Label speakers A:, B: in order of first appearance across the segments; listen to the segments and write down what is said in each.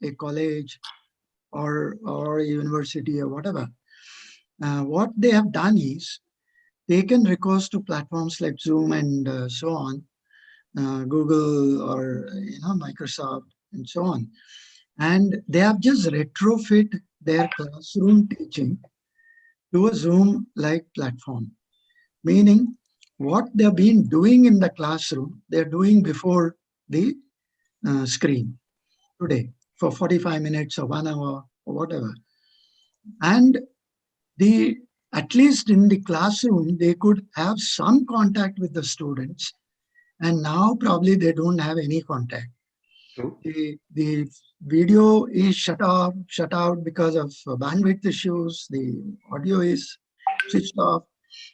A: a college or a university or whatever, what they have done is taken recourse to platforms like Zoom and so on, Google or Microsoft and so on, and they have just retrofit their classroom teaching to a Zoom-like platform. Meaning, what they've been doing in the classroom, they're doing before the screen today for 45 minutes or 1 hour or whatever. And the at least in the classroom, they could have some contact with the students. And now probably they don't have any contact.
B: True.
A: The video is shut out because of bandwidth issues. The audio is switched off.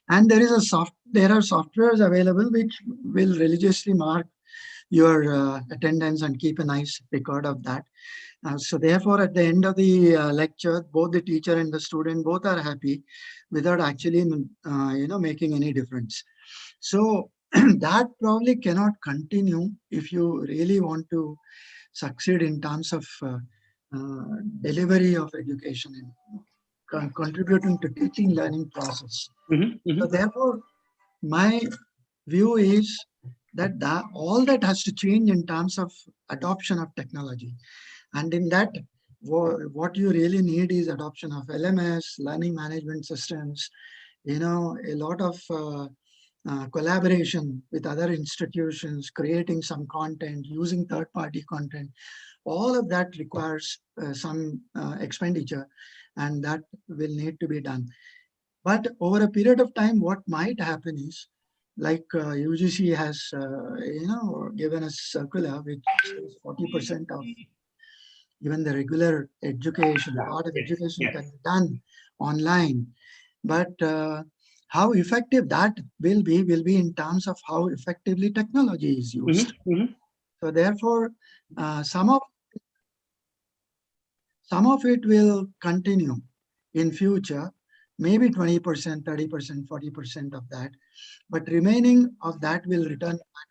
A: And there are softwares available which will religiously mark your attendance and keep a nice record of that. So therefore, at the end of the lecture, both the teacher and the student both are happy without actually making any difference. So that probably cannot continue if you really want to succeed in terms of delivery of education and contributing to teaching learning process. So therefore, my view is that all that has to change in terms of adoption of technology. And in that, what you really need is adoption of LMS, learning management systems, a lot of collaboration with other institutions, creating some content, using third-party content. All of that requires some expenditure, and that will need to be done. But over a period of time, what might happen is, like UGC has, given a circular which says 40% of even the regular education, part of education can be done online. But how effective that will be in terms of how effectively technology is used. So therefore, some of it will continue in future, maybe 20%, 30%, 40% of that, but remaining of that will return back.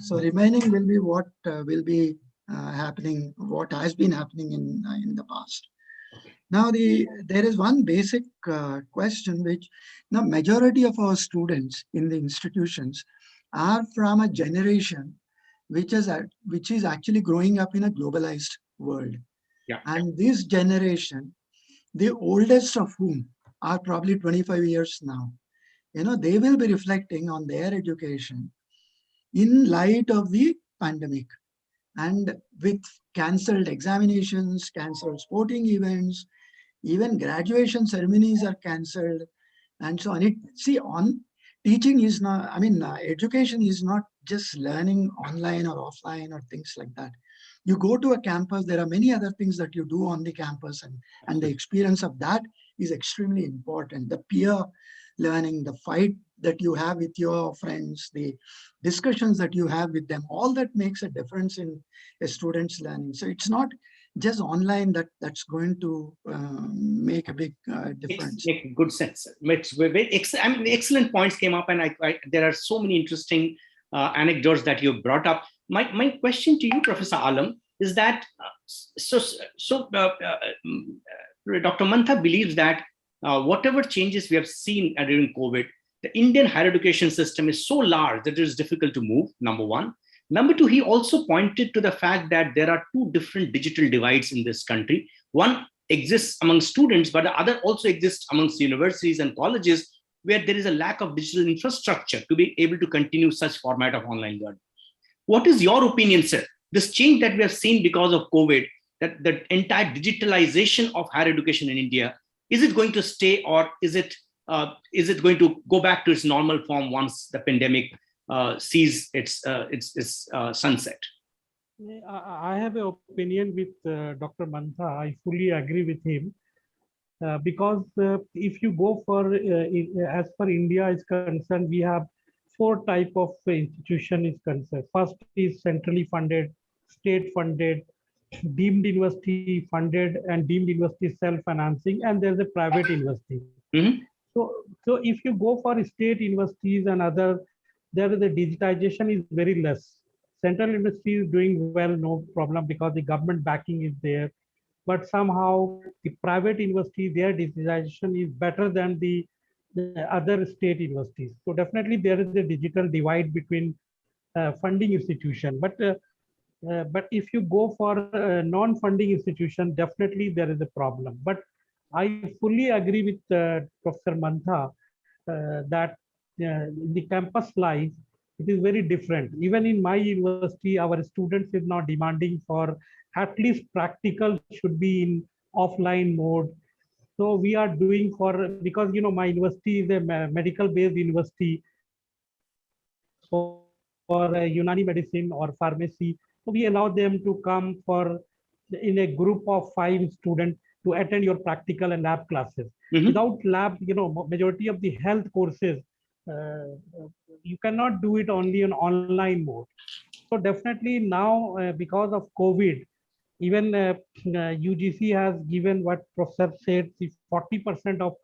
A: So remaining will be what will be happening, what has been happening in the past. Now, there is one basic question which the majority of our students in the institutions are from a generation which is actually growing up in a globalized world. And this generation, the oldest of whom are probably 25 years now, they will be reflecting on their education in light of the pandemic. And with cancelled examinations, cancelled sporting events, even graduation ceremonies are cancelled, and so on. Teaching is not, education is not just learning online or offline or things like that. You go to a campus, there are many other things that you do on the campus, and the experience of that is extremely important. The peer learning, the fight that you have with your friends, the discussions that you have with them, all that makes a difference in a student's learning. So it's not just online that's going to make a big difference.
B: Makes good sense. Excellent points came up, and there are so many interesting anecdotes that you brought up. My question to you, Professor Alam, is that Dr. Mantha believes that whatever changes we have seen during COVID, the Indian higher education system is so large that it is difficult to move, number one. Number two, he also pointed to the fact that there are two different digital divides in this country. One exists among students, but the other also exists amongst universities and colleges, where there is a lack of digital infrastructure to be able to continue such format of online learning. What is your opinion, sir? This change that we have seen because of COVID, that the entire digitalization of higher education in India, is it going to stay, or is it going to go back to its normal form once the pandemic sees its sunset?
C: I have an opinion with Dr. Mantha. I fully agree with him because if you go for, as per India is concerned, we have 4 type of institution is concerned. First is centrally funded, state funded, deemed university funded, and deemed university self-financing, and there's a private university. So if you go for state universities and other, there the digitization is very less. Central University is doing well, no problem, because the government backing is there. But somehow the private university, their digitization is better than the other state universities. So definitely there is a digital divide between funding institution. But if you go for non-funding institution, definitely there is a problem. But I fully agree with Professor Mantha that the campus life, it is very different. Even in my university, our students is now demanding for at least practical should be in offline mode. So we are doing for, because my university is a medical based university for Unani medicine or pharmacy. So we allow them to come for in a group of 5 students to attend your practical and lab classes. Without lab, majority of the health courses, uh, you cannot do it only on online mode. So definitely now, because of COVID, even UGC has given what Professor said, the 40% of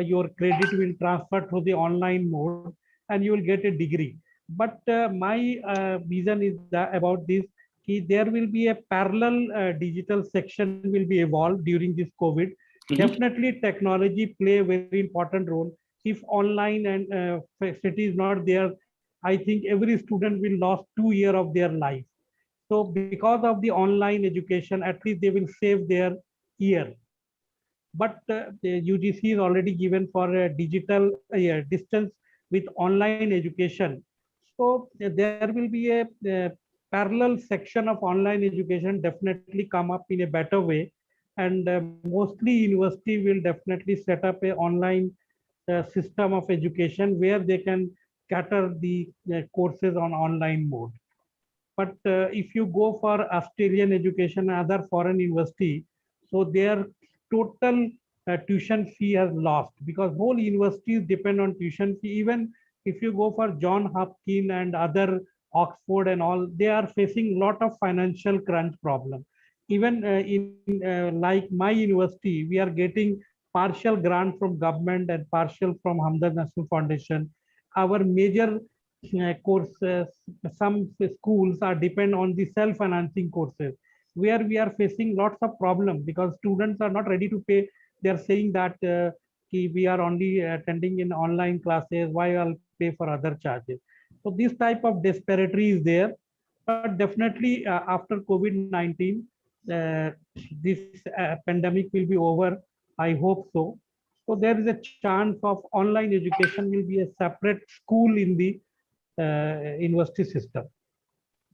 C: your credit will transfer to the online mode and you will get a degree. But my vision is that about this, there will be a parallel digital section will be evolved during this COVID. Definitely technology play a very important role. If online and facility is not there, I think every student will lose 2 years of their life. So because of the online education, at least they will save their year. But the UGC is already given for a digital distance with online education. So there will be a parallel section of online education definitely come up in a better way. And mostly university will definitely set up a online system of education where they can cater the courses on online mode. But if you go for Australian education, other foreign university, so their total tuition fee has lost, because whole universities depend on tuition fee. Even if you go for John Hopkins and other Oxford and all, they are facing lot of financial crunch problem. Even in like my university, we are getting partial grant from government and partial from Hamdard National Foundation. Our major courses, some schools are depend on the self-financing courses, where we are facing lots of problems because students are not ready to pay. They are saying that we are only attending in online classes, why I'll pay for other charges. So this type of disparity is there. But definitely after COVID-19, uh, this pandemic will be over. I hope so. So there is a chance of online education will be a separate school in the university system.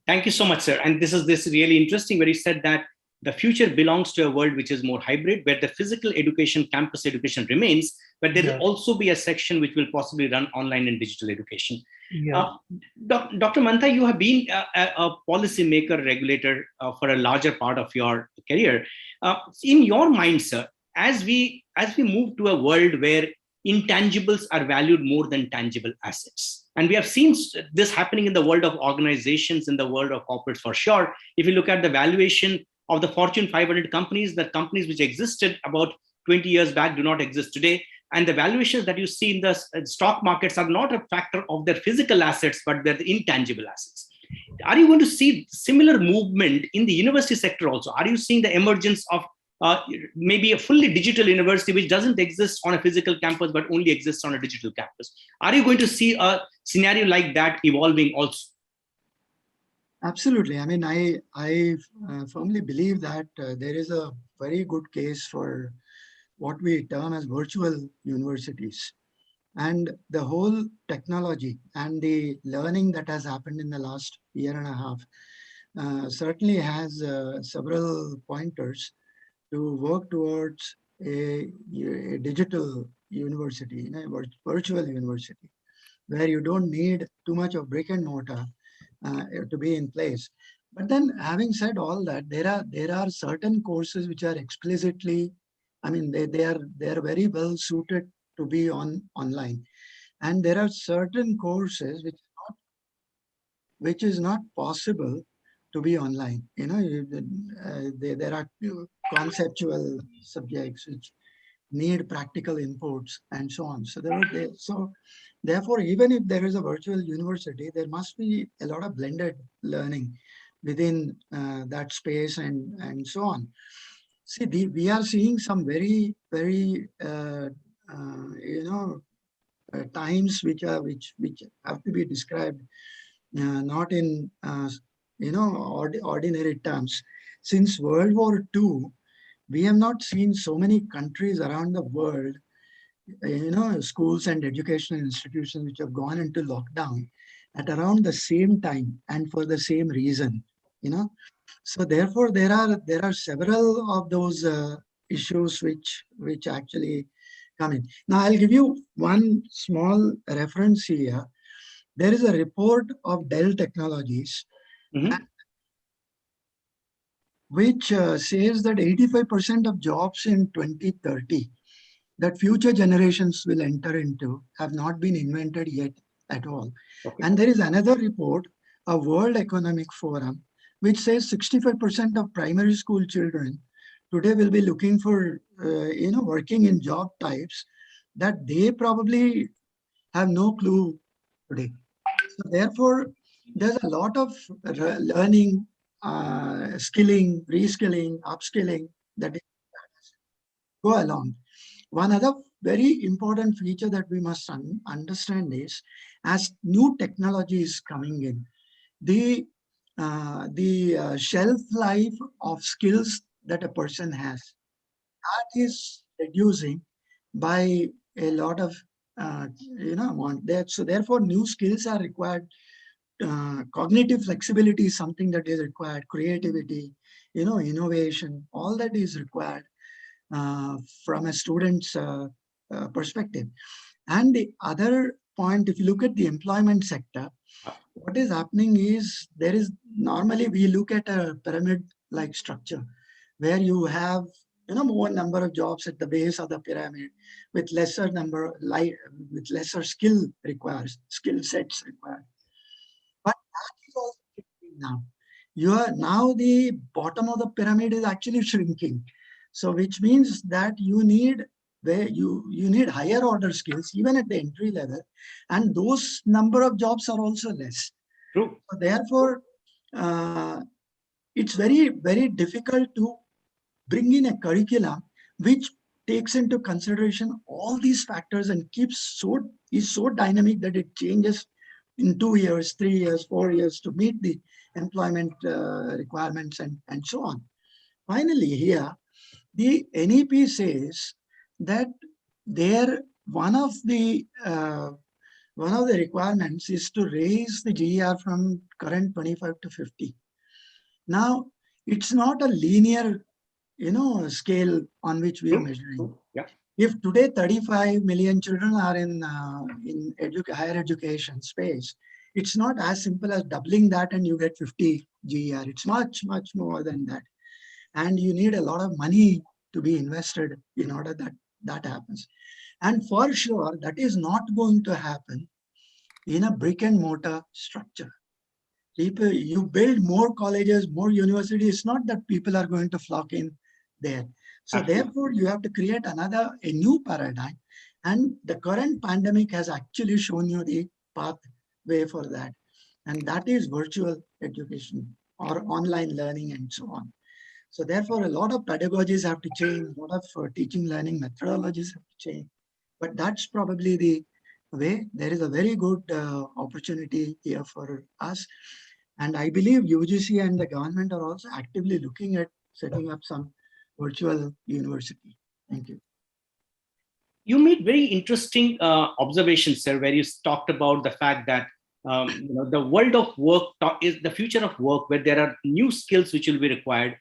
B: Thank you so much, sir. And this really interesting where you said that the future belongs to a world which is more hybrid, where the physical education, campus education remains, but there will also be a section which will possibly run online and digital education. Dr. Mantha, you have been a policymaker, regulator for a larger part of your career. In your mind, sir, as we move to a world where intangibles are valued more than tangible assets, and we have seen this happening in the world of organizations, in the world of corporates for sure. If you look at the valuation of the Fortune 500 companies, the companies which existed about 20 years back do not exist today. And the valuations that you see in the stock markets are not a factor of their physical assets, but they're the intangible assets. Are you going to see similar movement in the university sector also? Are you seeing the emergence of maybe a fully digital university which doesn't exist on a physical campus but only exists on a digital campus? Are you going to see a scenario like that evolving also?
A: Absolutely. I mean, I firmly believe that there is a very good case for what we term as virtual universities. And the whole technology and the learning that has happened in the last year and a half certainly has several pointers to work towards a digital university, a virtual university, where you don't need too much of brick and mortar to be in place. But then, having said all that, there are certain courses which are explicitly, I mean, they are very well suited to be online, and there are certain courses which is not possible to be online. There are conceptual subjects need practical inputs and so on. So so therefore, even if there is a virtual university, there must be a lot of blended learning within that space and so on. See, we are seeing some very, very, times which have to be described not in ordinary terms. Since World War II, we have not seen so many countries around the world, schools and educational institutions which have gone into lockdown at around the same time and for the same reason. So therefore, there are several of those issues which actually come in. Now, I'll give you one small reference here. There is a report of Dell Technologies, which says that 85% of jobs in 2030 that future generations will enter into have not been invented yet at all. Okay. And there is another report, a World Economic Forum, which says 65% of primary school children today will be looking for, working in job types that they probably have no clue today. So therefore, there's a lot of learning, skilling, reskilling, upskilling that go along. One other very important feature that we must understand is, as new technology is coming in, the shelf life of skills that a person has, that is reducing by a lot of so therefore new skills are required. Cognitive flexibility is something that is required. Creativity, innovation, all that is required from a student's perspective. And the other point, if you look at the employment sector, what is happening is normally we look at a pyramid-like structure where you have more number of jobs at the base of the pyramid with lesser skill sets required. But that is also shrinking now. Now the bottom of the pyramid is actually shrinking. So which means that you need higher order skills even at the entry level, and those number of jobs are also less.
B: True.
A: So therefore, it's very, very difficult to bring in a curriculum which takes into consideration all these factors and is so dynamic that it changes in 2 years, 3 years, 4 years to meet the employment requirements and so on. Finally, here, the NEP says that one of the requirements is to raise the GER from current 25 to 50. Now, it's not a linear, scale on which we are measuring.
B: Yeah.
A: If today 35 million children are in higher education space, it's not as simple as doubling that and you get 50 GER. It's much, much more than that. And you need a lot of money to be invested in order that happens. And for sure, that is not going to happen in a brick and mortar structure. You build more colleges, more universities, it's not that people are going to flock in there. So therefore, you have to create a new paradigm. And the current pandemic has actually shown you the pathway for that. And that is virtual education or online learning and so on. So therefore, a lot of pedagogies have to change, a lot of teaching learning methodologies have to change. But that's probably the way. There is a very good opportunity here for us. And I believe UGC and the government are also actively looking at setting up some virtual university. Thank you.
B: You made very interesting observations, sir, where you talked about the fact that the world of work is the future of work, where there are new skills which will be required,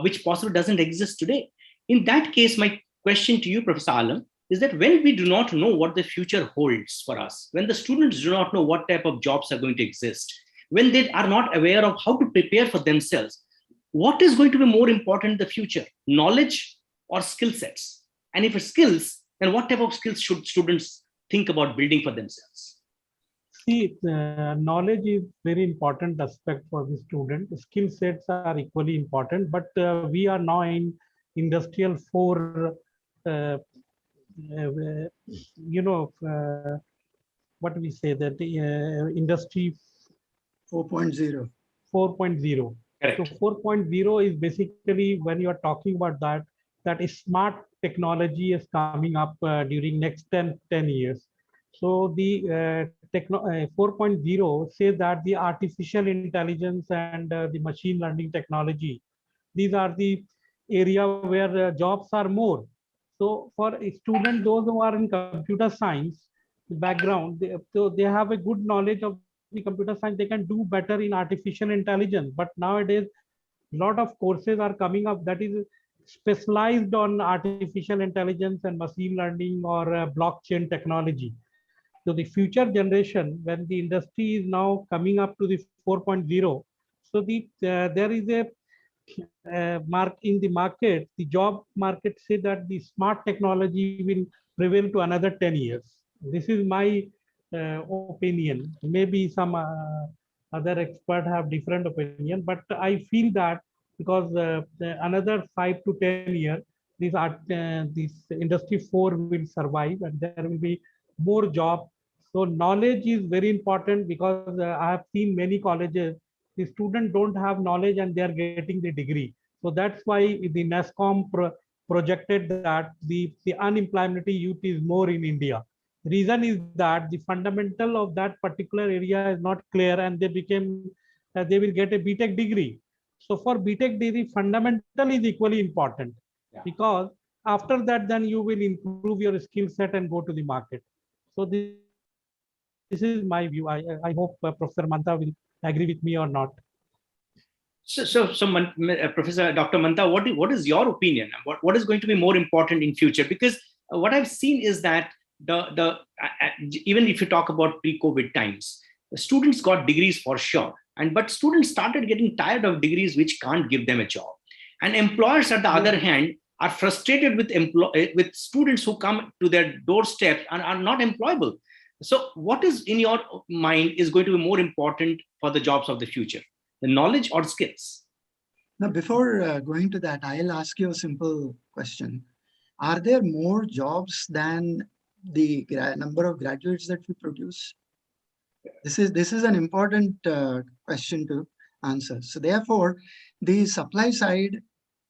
B: which possibly doesn't exist today. In that case, my question to you, Professor Alam, is that when we do not know what the future holds for us, when the students do not know what type of jobs are going to exist, when they are not aware of how to prepare for themselves, what is going to be more important in the future, knowledge or skill sets? And if it's skills, then what type of skills should students think about building for themselves?
C: See, knowledge is very important aspect for the student. Skill sets are equally important, but we are now in industrial 4 you know, what we say that industry
A: 4.0.
C: 4.0.
B: Correct.
C: So 4.0 is basically when you are talking about that, that is smart technology is coming up during next 10 years. So the 4.0 says that the artificial intelligence and the machine learning technology, these are the area where jobs are more. So for a student, those who are in computer science background, so they have a good knowledge of the computer science, they can do better in artificial intelligence. But nowadays, lot of courses are coming up that is specialized on artificial intelligence and machine learning or blockchain technology. So the future generation, when the industry is now coming up to the 4.0, so there is a mark in the market, the job market say that the smart technology will prevail to another 10 years. This is my opinion. Maybe some other expert have different opinion, but I feel that because another 5 to 10 years, this industry 4 will survive and there will be more job. So knowledge is very important because I have seen many colleges, the students don't have knowledge and they are getting the degree. So that's why the NASSCOM projected that the unemployment youth is more in India. Reason is that the fundamental of that particular area is not clear and they will get a BTech degree. So for BTech degree, fundamental is equally important.
B: Yeah.
C: Because after that, then you will improve your skill set and go to the market. So this is my view. I hope Professor Mantha will agree with me or not.
B: Professor Dr. Mantha, what is your opinion? What is going to be more important in future? Because what I've seen is that even if you talk about pre-COVID times, the students got degrees for sure, but students started getting tired of degrees which can't give them a job, and employers, at the other hand, are frustrated with students who come to their doorstep and are not employable. So, what is in your mind is going to be more important for the jobs of the future? The knowledge or skills?
A: Now, before going to that, I'll ask you a simple question. Are there more jobs than the number of graduates that we produce? This is an important question to answer. So therefore, the supply side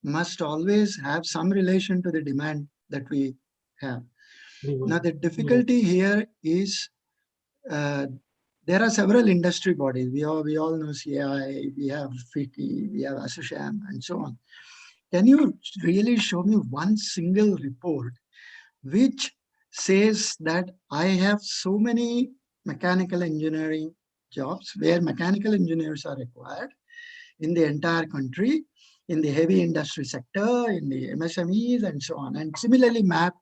A: must always have some relation to the demand that we have. Now, the difficulty here is there are several industry bodies. We all know CAI, we have FICCI, we have ASSOCHAM, and so on. Can you really show me one single report which says that I have so many mechanical engineering jobs where mechanical engineers are required in the entire country, in the heavy industry sector, in the MSMEs, and so on, and similarly mapped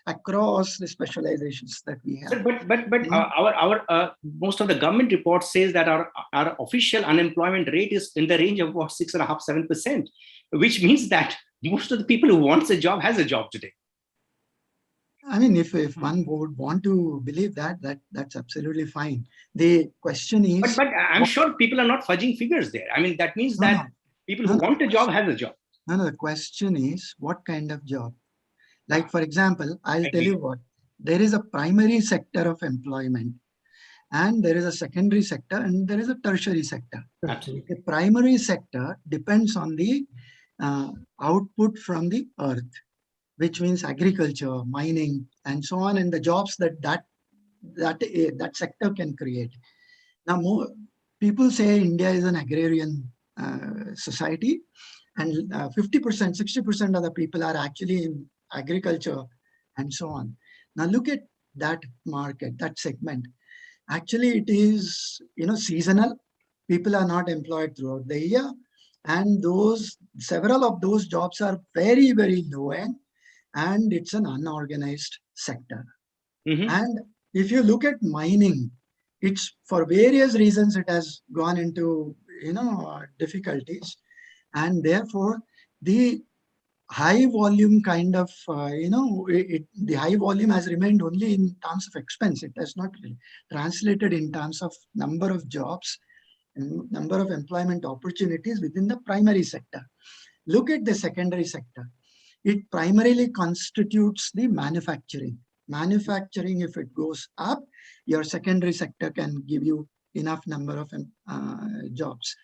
A: across the specializations that we have?
B: But our most of the government reports says that our official unemployment rate is in the range of about 6.5–7%, which means that most of the people who wants a job has a job today.
A: I mean, if one would want to believe that's absolutely fine. The question is,
B: but I'm sure people are not fudging figures there. I mean, that means that people who want a job has a job.
A: No, the question is what kind of job? Like, for example, I'll tell you what, there is a primary sector of employment and there is a secondary sector and there is a tertiary sector.
B: Absolutely.
A: The primary sector depends on the output from the earth, which means agriculture, mining, and so on, and the jobs that sector can create. Now, more people say India is an agrarian society, and 50%, 60% of the people are actually in agriculture and so on. Now, look at that market, that segment. Actually, it is seasonal. People are not employed throughout the year, and several of those jobs are very, very low end. And it's an unorganized sector.
B: Mm-hmm.
A: And if you look at mining, it's for various reasons it has gone into difficulties, and therefore the high volume kind of the high volume has remained only in terms of expense. It has not really translated in terms of number of jobs and number of employment opportunities within the primary sector. Look at the secondary sector. it primarily constitutes the manufacturing. Manufacturing, if it goes up, your secondary sector can give you enough number of jobs.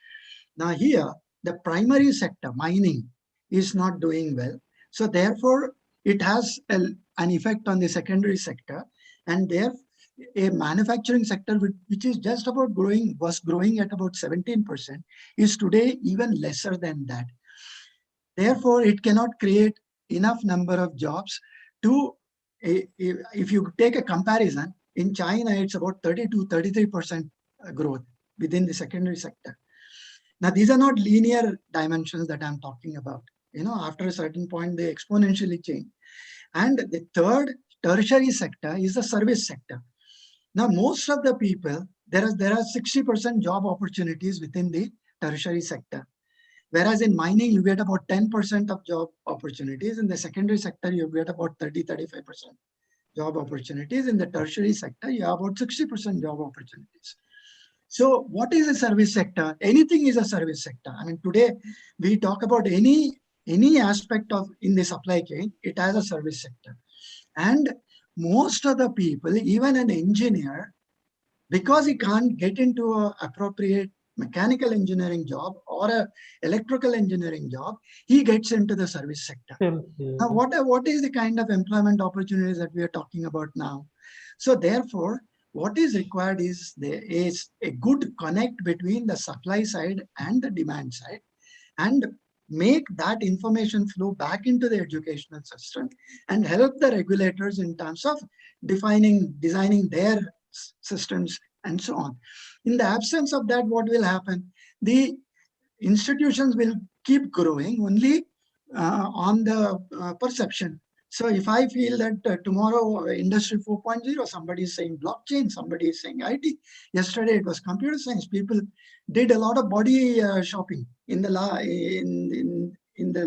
A: Now here, the primary sector, mining, is not doing well. So therefore, it has an effect on the secondary sector, and there a manufacturing sector which is just about growing, was growing at about 17%, is today even lesser than that. Therefore, it cannot create enough number of jobs to, if you take a comparison, in China, it's about 33% growth within the secondary sector. Now, these are not linear dimensions that I'm talking about. After a certain point, they exponentially change. And the third, tertiary sector, is the service sector. Now, most of the people, there are 60% job opportunities within the tertiary sector. Whereas in mining, you get about 10% of job opportunities. In the secondary sector, you get about 30-35% job opportunities. In the tertiary sector, you have about 60% job opportunities. So what is a service sector? Anything is a service sector. I mean, today we talk about any aspect of in the supply chain, it has a service sector. And most of the people, even an engineer, because he can't get into an appropriate mechanical engineering job or a electrical engineering job, he gets into the service sector. Now, what is the kind of employment opportunities that we are talking about now? So therefore, what is required is there is a good connect between the supply side and the demand side, and make that information flow back into the educational system and help the regulators in terms of designing their systems and so on. In the absence of that, what will happen? The institutions will keep growing only on the perception. So if I feel that tomorrow industry 4.0, somebody is saying blockchain, somebody is saying IT. Yesterday it was computer science. People did a lot of body shopping in the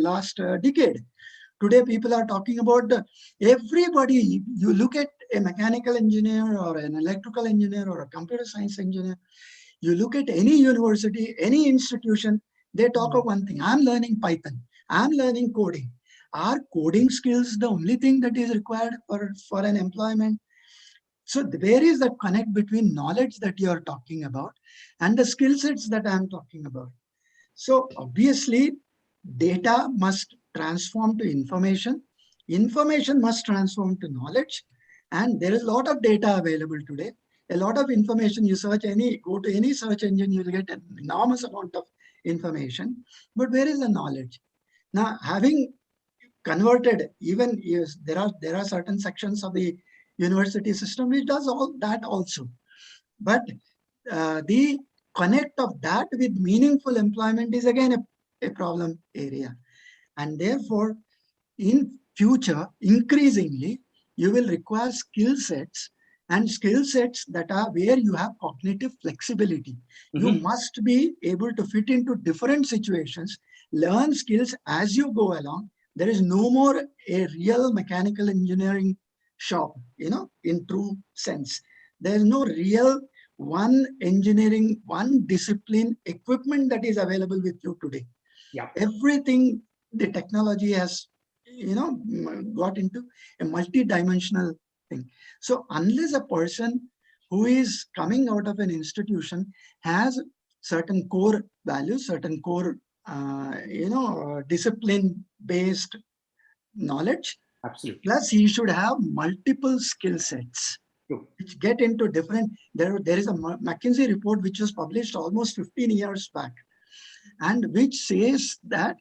A: last decade. Today people are talking about everybody. You look at a mechanical engineer or an electrical engineer or a computer science engineer, you look at any university, any institution, they talk of one thing: I'm learning Python, I'm learning coding. Are coding skills the only thing that is required for an employment? So where is that connect between knowledge that you are talking about and the skill sets that I'm talking about? So obviously, data must transform to information. Information must transform to knowledge. And there is a lot of data available today. A lot of information. You go to any search engine, you'll get an enormous amount of information. But where is the knowledge? Now, having converted, even yes, there are certain sections of the university system which does all that also. But the connect of that with meaningful employment is again a problem area. And therefore, in future, increasingly, you will require skill sets that are where you have cognitive flexibility. You must be able to fit into different situations, learn skills as you go along. There is no more a real mechanical engineering shop, in true sense. There is no real one engineering, one discipline equipment that is available with you today.
B: Yeah.
A: Everything, the technology has, got into a multi-dimensional thing. So unless a person who is coming out of an institution has certain core values, certain core, discipline-based knowledge,
B: absolutely.
A: Plus he should have multiple skill sets.
B: True.
A: Which get into different, there is a McKinsey report which was published almost 15 years back, and which says that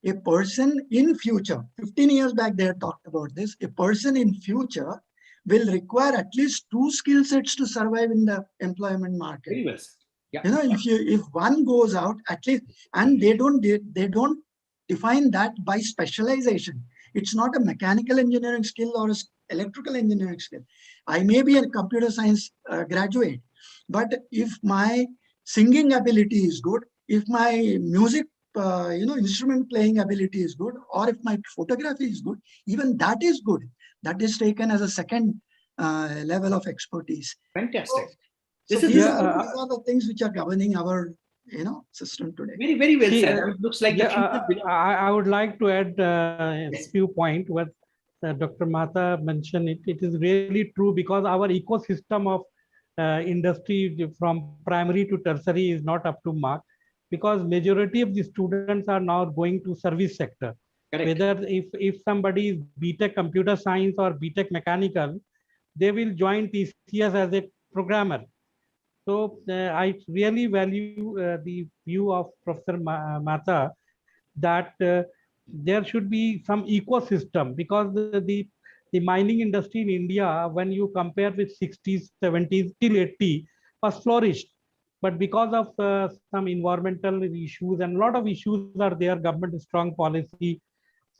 A: a person in future, 15 years back they had talked about this, a person in future will require at least 2 skill sets to survive in the employment market.
B: Very well. Yeah.
A: If one goes out, at least, and they don't define that by specialization. It's not a mechanical engineering skill or an electrical engineering skill. I may be a computer science graduate, but if my singing ability is good, if my music, instrument playing ability is good, or if my photography is good, even that is good. That is taken as a second level of expertise.
B: Fantastic.
A: So these are the things which are governing our system today.
B: Very, very well
C: See,
B: said. It looks like the future.
C: I would like to add a
B: Yes.
C: few points what Dr. Mata mentioned. It is really true because our ecosystem of industry from primary to tertiary is not up to mark, because majority of the students are now going to service sector.
B: Correct.
C: Whether if somebody is BTech computer science or BTech mechanical, they will join TCS as a programmer. So I really value the view of Professor Mata that there should be some ecosystem, because the mining industry in India, when you compare with 60s, 70s till 80, was flourished. But because of some environmental issues and a lot of issues are there, government strong policy,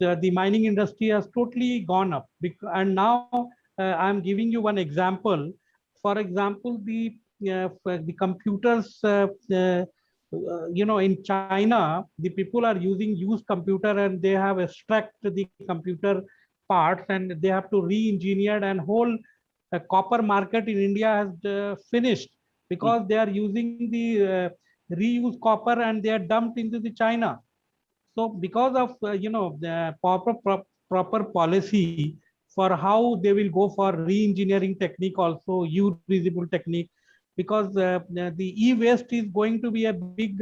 C: so the mining industry has totally gone up. And now I'm giving you one example. For example, the computers, in China, the people are using used computer and they have extracted the computer parts and they have to re-engineer, and whole copper market in India has finished because they are using the reused copper and they are dumped into the China. So because of the proper policy for how they will go for re-engineering technique, also use visible technique, because the e-waste is going to be a big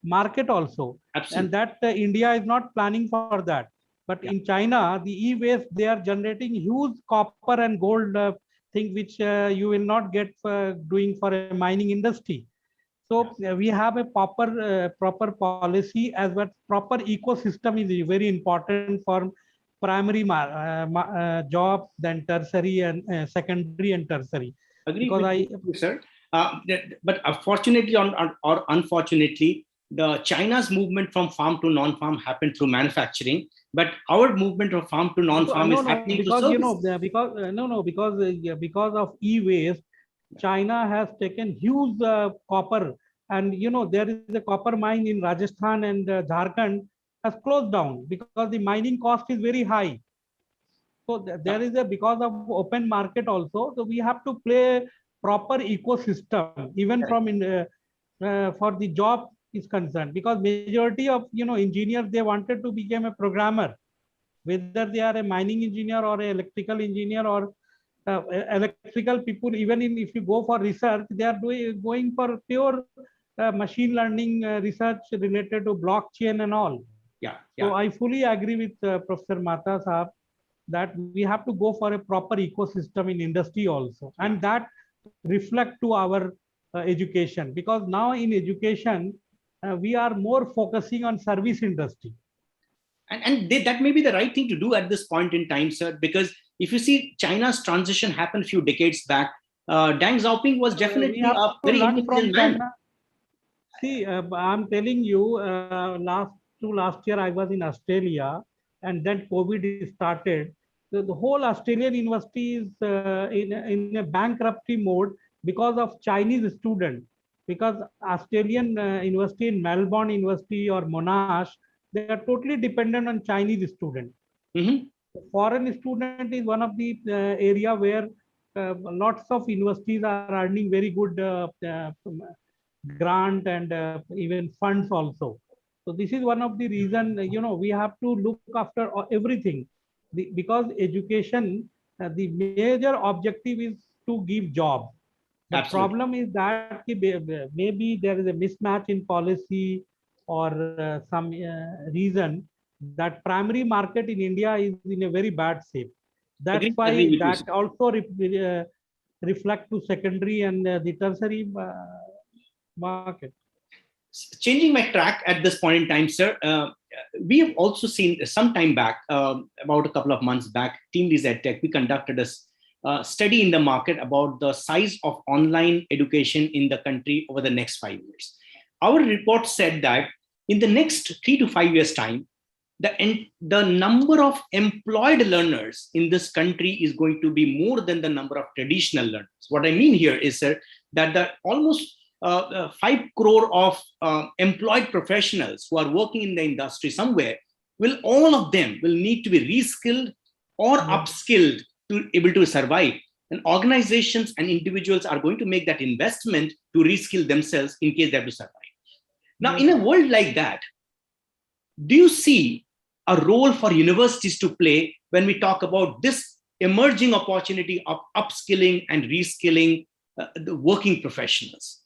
C: market also.
B: Absolutely.
C: And that India is not planning for that. But in China, the e-waste, they are generating huge copper and gold thing which you will not get doing for a mining industry. So we have a proper policy, as well proper ecosystem is very important for primary jobs, then tertiary and secondary and tertiary.
B: Agree
C: Because
B: with you, sir. But fortunately or unfortunately, the China's movement from farm to non-farm happened through manufacturing, but our movement from farm to non-farm is happening
C: because
B: through services.
C: because of e-waste, China has taken huge copper, and there is a copper mine in Rajasthan and Jharkhand has closed down because the mining cost is very high. So there is a, because of open market also. So we have to play proper ecosystem even from for the job is concerned, because majority of engineers, they wanted to become a programmer, whether they are a mining engineer or a electrical engineer or electrical people. Even if you go for research, they are going for pure machine learning research related to blockchain and all. So I fully agree with Professor Mata Saab that we have to go for a proper ecosystem in industry also, and that reflect to our education, because now in education we are more focusing on service industry.
B: And that may be the right thing to do at this point in time, sir, because if you see China's transition happened a few decades back, Deng Xiaoping was definitely a very intelligent man.
C: See, I'm telling you, last year I was in Australia, and then COVID started. The whole Australian university is in a bankruptcy mode because of Chinese students. Because Australian university in Melbourne University or Monash, they are totally dependent on Chinese students.
B: Mm-hmm.
C: Foreign student is one of the area where lots of universities are earning very good grant and even funds also. So this is one of the reason, we have to look after everything. Because education, the major objective is to give job. The
B: Absolutely.
C: problem is that maybe there is a mismatch in policy or some reason that primary market in India is in a very bad shape. That's why that also reflect to secondary and the tertiary market.
B: Changing my track at this point in time, sir, we have also seen some time back, about a couple of months back, Team Leads EdTech, we conducted a study in the market about the size of online education in the country over the next 5 years. Our report said that in the next 3 to 5 years' time, the number of employed learners in this country is going to be more than the number of traditional learners. What I mean here is, sir, that the almost 5 crore of employed professionals who are working in the industry somewhere, all of them will need to be reskilled or upskilled to be able to survive. And organizations and individuals are going to make that investment to reskill themselves in case they have to survive. Now,
C: Yes.
B: in a world like that, do you see a role for universities to play when we talk about this emerging opportunity of upskilling and reskilling the working professionals?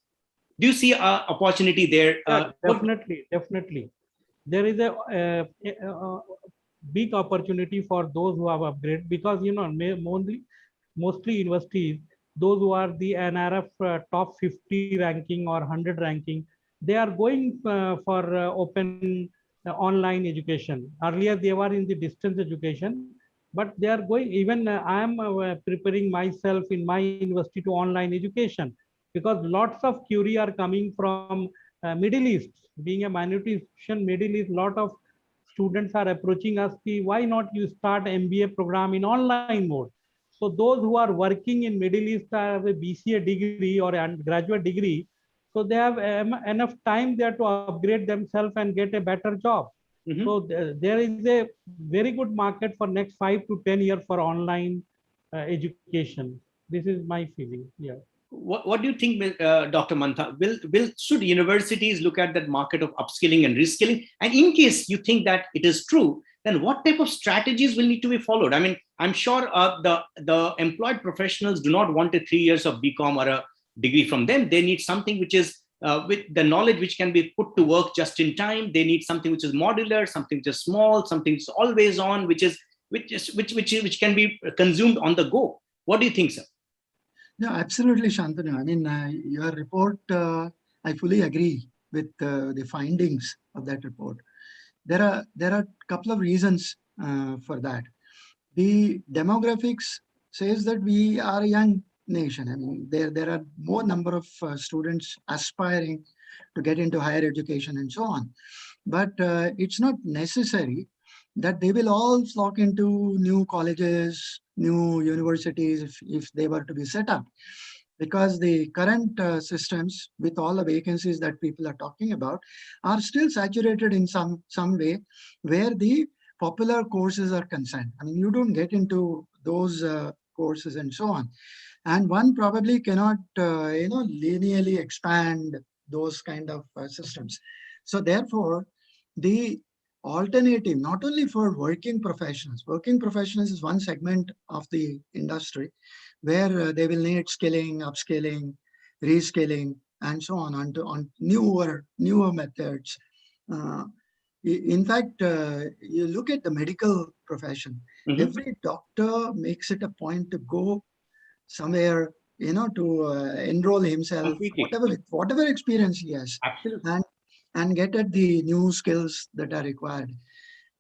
B: Do you see an opportunity there?
C: Yeah, definitely, definitely. There is a big opportunity for those who have upgraded, because mostly universities, those who are the NRF top 50 ranking or 100 ranking, they are going for open online education. Earlier they were in the distance education, but they are going, even I am preparing myself in my university to online education, because lots of query are coming from Middle East. Being a minority institution, Middle East, lot of students are approaching us, why not you start MBA program in online mode? So those who are working in Middle East have a BCA degree or a graduate degree, so they have enough time there to upgrade themselves and get a better job.
B: Mhm.
C: So there is a very good market for next 5 to 10 years for online education. This is my feeling. Yeah.
B: What do you think, Dr. Mantha? Should universities look at that market of upskilling and reskilling? And in case you think that it is true, then what type of strategies will need to be followed? I mean, I'm sure the employed professionals do not want a 3 years of BCom or a degree from them. They need something which is with the knowledge which can be put to work just in time. They need something which is modular, something which is small, something which is always on, which can be consumed on the go. What do you think, sir?
A: No, absolutely, Shantanu. I mean, your report, I fully agree with the findings of that report. There are a couple of reasons for that. The demographics says that we are a young nation. I mean, there are more number of students aspiring to get into higher education and so on. But it's not necessary that they will all flock into new colleges, new universities if they were to be set up. Because the current systems with all the vacancies that people are talking about are still saturated in some way where the popular courses are concerned. I mean, you don't get into those courses and so on. And one probably cannot, linearly expand those kind of systems. So therefore, the alternative, not only for working professionals is one segment of the industry where they will need skilling, upskilling, reskilling, and so on newer methods. Uh, in fact, you look at the medical profession,
B: Mhm.
A: every doctor makes it a point to go somewhere, to enroll himself,
B: Completely.
A: with whatever experience he has,
B: Absolutely.
A: and get at the new skills that are required.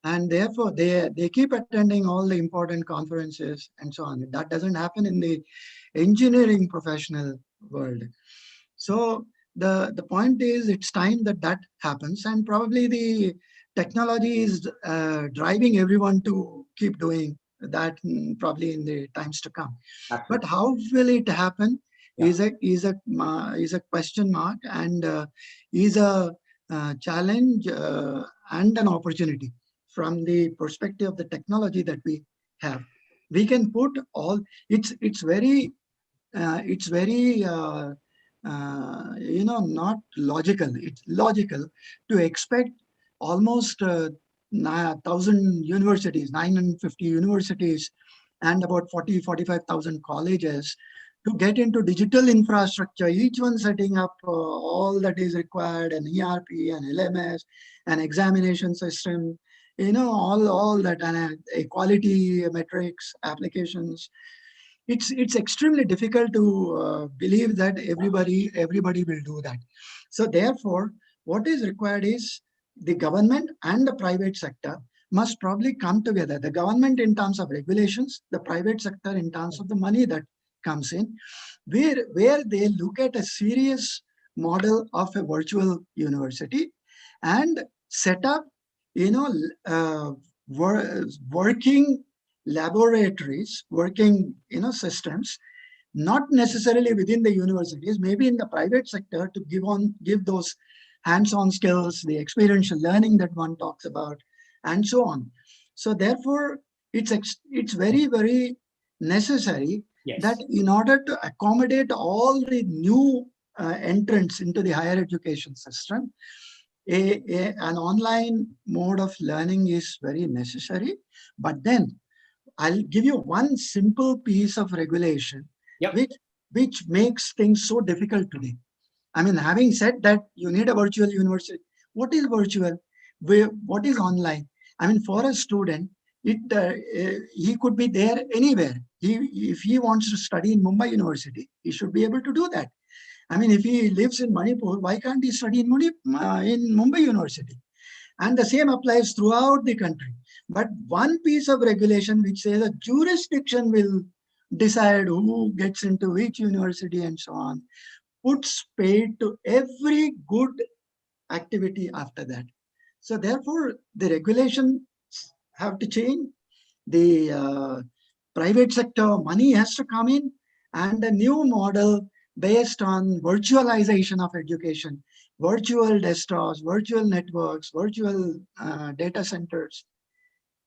A: And therefore, they keep attending all the important conferences and so on. That doesn't happen in the engineering professional world. So the point is, it's time that happens, and probably the technology is driving everyone to keep doing that, probably in the times to come.
B: Absolutely.
A: But how will it happen
B: Yeah.
A: is a question mark, and is a challenge and an opportunity from the perspective of the technology that we have. We can put all, it's very not logical. It's logical to expect almost 1,000 universities, 950 universities, and about 45,000 colleges to get into digital infrastructure, each one setting up all that is required, an ERP, an LMS, an examination system, all that, and quality metrics, applications. It's extremely difficult to believe that everybody will do that. So therefore, what is required is the government and the private sector must probably come together. The government in terms of regulations, the private sector in terms of the money that comes in, where they look at a serious model of a virtual university and set up, working laboratories, working systems, not necessarily within the universities, maybe in the private sector, to give those hands-on skills, the experiential learning that one talks about, and so on. So therefore, it's very, very necessary that
B: Yes.
A: in order to accommodate all the new entrants into the higher education system, an online mode of learning is very necessary, but then I'll give you one simple piece of regulation
B: Yep.
A: which makes things so difficult today. I mean, having said that, you need a virtual university. What is virtual? What is online? I mean, for a student, he could be there anywhere. If he wants to study in Mumbai University, he should be able to do that. I mean, if he lives in Manipur, why can't he study in Mumbai University? And the same applies throughout the country. But one piece of regulation which says a jurisdiction will decide who gets into which university and so on, puts paid to every good activity after that. So therefore, the regulations have to change. The private sector money has to come in, and a new model based on virtualization of education, virtual desktops, virtual networks, virtual data centers,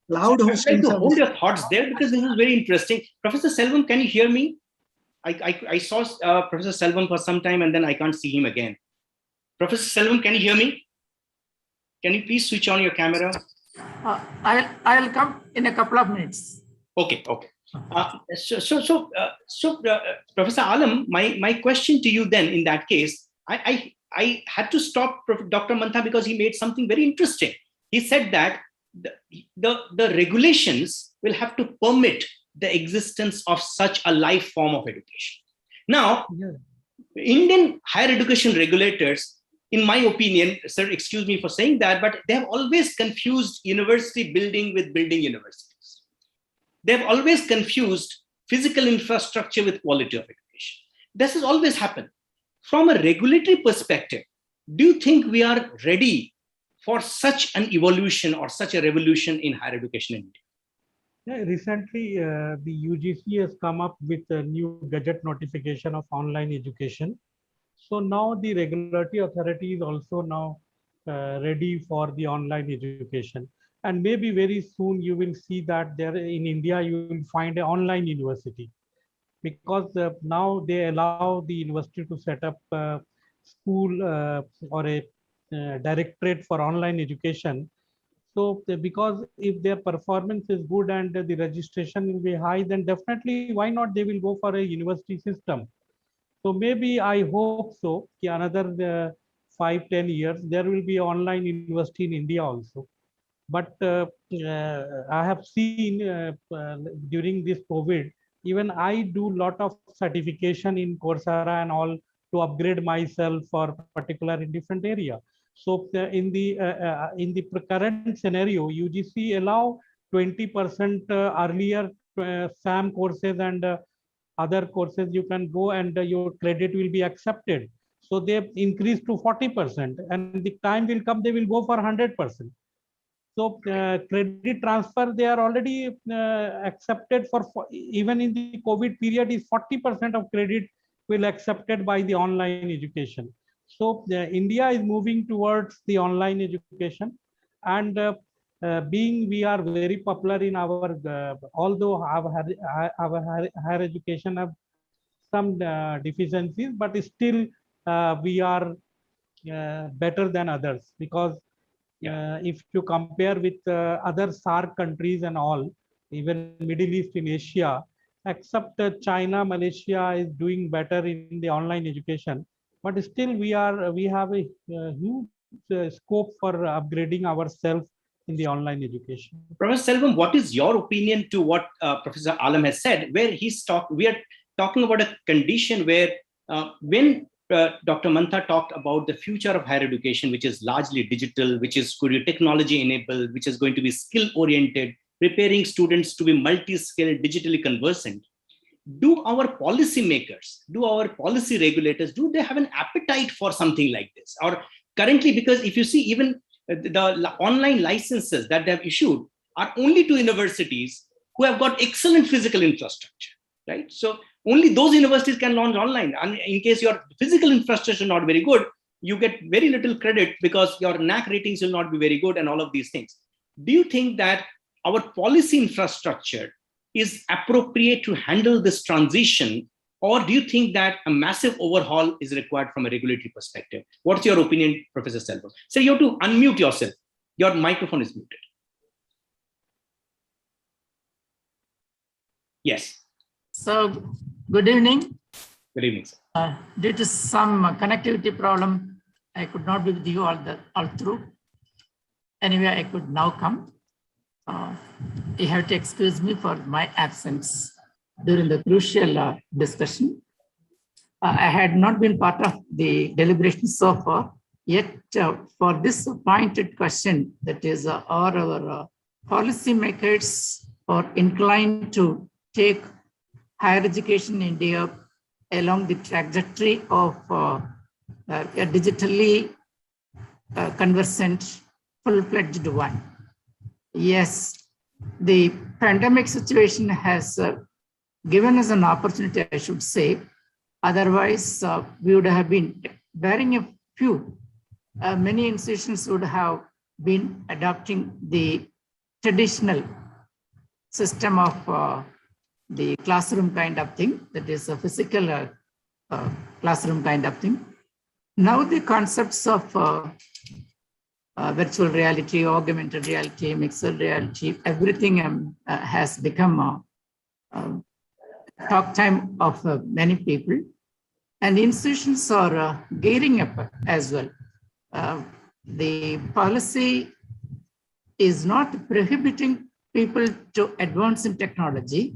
A: cloud
B: I'd
A: hosting
B: like to hold
A: services.
B: your thoughts there because this is very interesting. Professor Selvam, can you hear me? I saw Professor Selvam for some time and then I can't see him again. Professor Selvam, can you hear me? Can you please switch on your camera?
D: I'll come in a couple of minutes.
B: Okay. Professor Alam, my question to you then in that case, I had to stop Dr. Mantha because he made something very interesting. He said that the regulations will have to permit the existence of such a life form of education. Now, Indian higher education regulators, in my opinion, sir, excuse me for saying that, but they have always confused university building with building universities. They have always confused physical infrastructure with quality of education. This has always happened. From a regulatory perspective, do you think we are ready for such an evolution or such a revolution in higher education in India?
C: Yeah, recently, the UGC has come up with a new gadget notification of online education. So now the regulatory authority is also now ready for the online education. And maybe very soon you will see that there in India, you will find an online university, because now they allow the university to set up a school or a directorate for online education. So because if their performance is good and the registration will be high, then definitely why not they will go for a university system. So maybe I hope so. Another 5-10 years, there will be online university in India also. But I have seen during this COVID, even I do lot of certification in Coursera and all to upgrade myself for particular in different area. So in the current scenario, UGC allow 20% earlier SAM courses and other courses you can go and your credit will be accepted. So they increased to 40%, and the time will come they will go for 100%. So credit transfer, they are already accepted for even in the COVID period is 40% of credit will accepted by the online education. So India is moving towards the online education, and being we are very popular in our, although our higher education have some deficiencies, but still we are better than others, because if you compare with other SAARC countries and all, even Middle East in Asia, except China, Malaysia is doing better in the online education. But still we have a huge scope for upgrading ourselves in the online education.
B: Professor Selvam, what is your opinion to what Professor Alam has said, where we are talking about a condition where when Dr. Mantha talked about the future of higher education, which is largely digital, which is going to be technology enabled, which is going to be skill oriented, preparing students to be multi-skilled, digitally conversant. Do our policymakers, do our policy regulators, do they have an appetite for something like this? Or currently, because if you see even the online licenses that they have issued are only to universities who have got excellent physical infrastructure, right? So only those universities can launch online. And in case your physical infrastructure is not very good, you get very little credit because your NAAC ratings will not be very good and all of these things. Do you think that our policy infrastructure is appropriate to handle this transition, Or do you think that a massive overhaul is required from a regulatory perspective? What's your opinion, Professor Selvam? So you have to unmute yourself. Your microphone is muted. Yes.
D: So, good evening.
B: Good evening, sir.
D: Due to some connectivity problem, I could not be with you all through. Anyway, I could now come. You have to excuse me for my absence during the crucial discussion. I had not been part of the deliberation so far, yet for this pointed question, that is, are our policymakers are inclined to take higher education in India along the trajectory of a digitally conversant, full-fledged one? Yes, the pandemic situation has given us an opportunity, I should say. Otherwise, we would have been bearing a few. Many institutions would have been adopting the traditional system of the classroom kind of thing, that is a physical classroom kind of thing. Now the concepts of virtual reality, augmented reality, mixed reality, everything has become talk time of many people, and institutions are gearing up as well. The policy is not prohibiting people to advance in technology.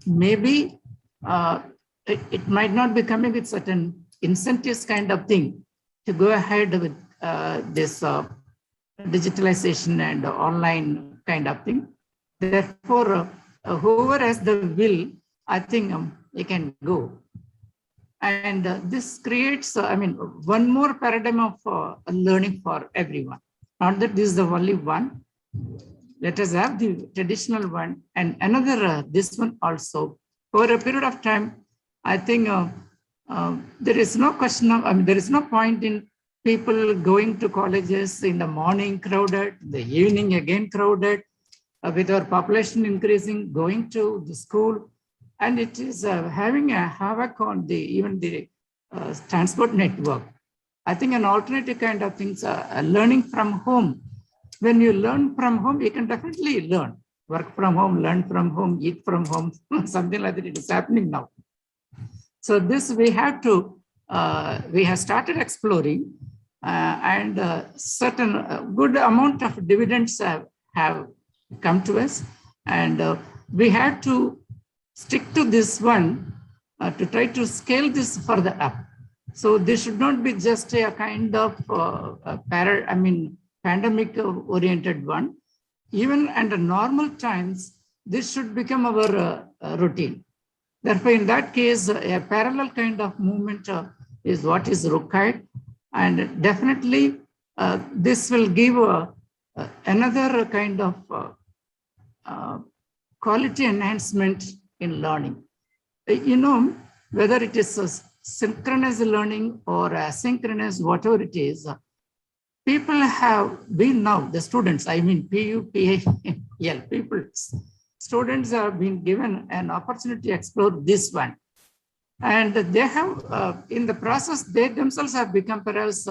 D: Maybe it might not be coming with certain incentives kind of thing to go ahead with this digitalization and online kind of thing. Therefore, whoever has the will, I think he can go. And this creates, one more paradigm of learning for everyone. Not that this is the only one. Let us have the traditional one and another, this one also. For a period of time, I think there is no question of, there is no point in people going to colleges in the morning crowded, the evening again crowded, with our population increasing, going to the school, and it is having a havoc on even the transport network. I think an alternative kind of things, learning from home. When you learn from home, you can definitely learn. Work from home, learn from home, eat from home, something like that. It is happening now. So this we have to, we have started exploring, and certain good amount of dividends have come to us, and we have to stick to this one to try to scale this further up. So this should not be just a kind of pandemic-oriented one. Even under normal times, this should become our routine. Therefore, in that case, a parallel kind of movement is what is required. And definitely, this will give another kind of quality enhancement in learning. Whether it is a synchronous learning or asynchronous, whatever it is, people have been now, the students, PUPAL, people, students have been given an opportunity to explore this one. And they have, in the process, they themselves have become perhaps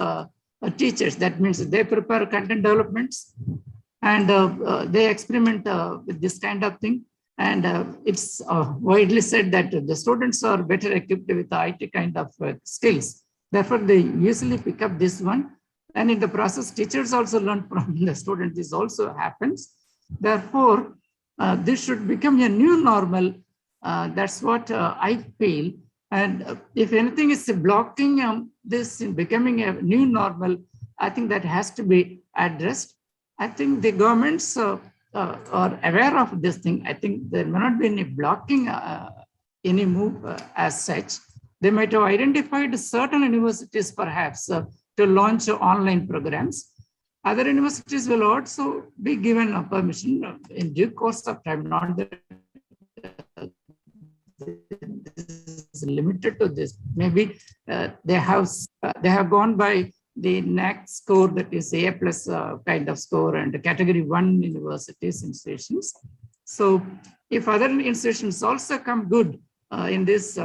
D: teachers. That means they prepare content developments and they experiment with this kind of thing. And it's widely said that the students are better equipped with IT kind of skills. Therefore, they usually pick up this one. And in the process, teachers also learn from the students. This also happens. Therefore, this should become a new normal. That's what I feel. And if anything is blocking this in becoming a new normal, I think that has to be addressed. I think the governments are aware of this thing. I think there may not be any blocking any move as such. They might have identified certain universities perhaps to launch online programs. Other universities will also be given a permission in due course of time, not that this is limited to this. Maybe they have gone by the NAAC score, that is A+ kind of score, and category 1 universities, institutions. So if other institutions also come good in this